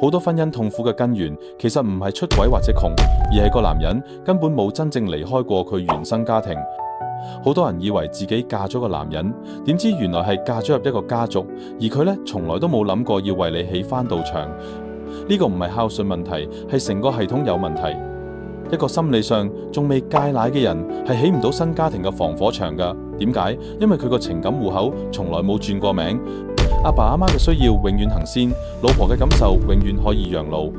好多婚姻痛苦嘅根源，其實唔係出軌或者窮，而係個男人根本冇真正離開過佢原生家庭。好多人以為自己嫁咗個男人，點知原來係嫁咗入一個家族，而佢呢從來都冇諗過要為你起翻道牆。呢個唔係孝順問題，係成個系統有問題。一個心理上仲未戒奶嘅人係起唔到新家庭嘅防火牆㗎。點解？因為佢個情感戶口從來冇轉過名。阿爸阿媽嘅需要永遠行先，老婆嘅感受永遠可以讓路。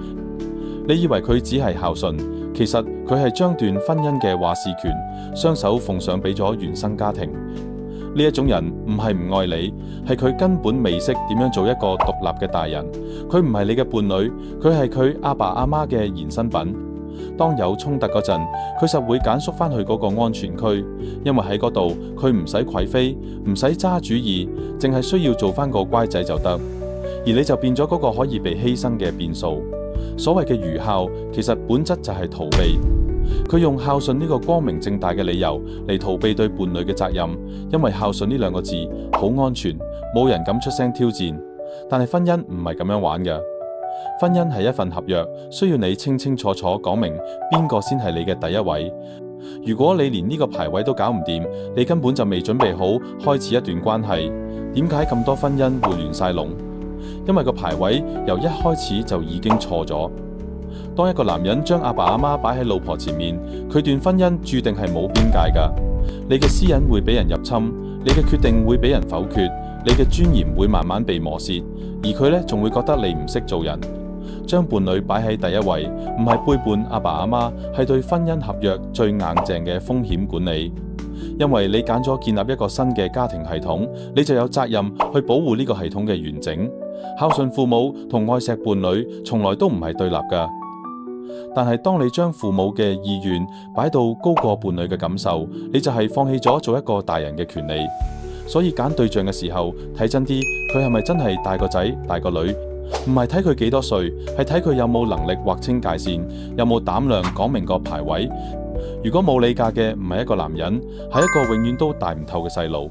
你以為佢只係孝順，其實佢係將段婚姻嘅話事權雙手奉上俾咗原生家庭。呢一種人唔係唔愛你，係佢根本未識點樣做一個獨立嘅大人。佢唔係你嘅伴侶，佢係佢阿爸阿媽嘅延伸品。當有衝突嗰陣，佢實會揀縮翻去嗰個安全區，因為喺嗰度佢唔使攜飛，唔使揸主意，淨係需要做翻個乖仔就得。而你就變咗嗰個可以被犧牲嘅變數。所謂嘅愚孝，其實本質就係逃避。佢用孝順呢個光明正大嘅理由嚟逃避對伴侶嘅責任，因為孝順呢兩個字好安全，冇人敢出聲挑戰。但係婚姻唔係咁樣玩嘅。婚姻係一份合約，需要你清清楚楚講明邊個先係你嘅第一位。如果你連呢個排位都搞唔掂，你根本就未準備好開始一段關係。點解咁多婚姻會亂晒龍？因為個排位由一開始就已經錯咗。當一個男人將阿爸阿媽擺喺老婆前面，佢段婚姻注定係冇邊界㗎。你嘅私隱會俾人入侵，你嘅決定會俾人否決，你嘅尊嚴會慢慢被磨蝕，而佢呢仲會覺得你唔識做人。將伴侶擺喺第一位，唔係背叛阿爸阿媽，係對婚姻合約最硬淨嘅風險管理。因為你揀咗建立一個新嘅家庭系統，你就有責任去保護呢個系統嘅完整。孝順父母同愛錫伴侶從來都唔係對立㗎。但係當你將父母嘅意願擺到高過伴侶嘅感受，你就係放棄咗做一個大人嘅權利。所以揀對象嘅時候，睇真啲，佢係咪真係大個仔大個女？唔係睇佢幾多歲，係睇佢有冇能力劃清界線，有冇膽量講明個排位。如果冇你嫁嘅唔係一個男人，係一個永遠都大唔透嘅細路。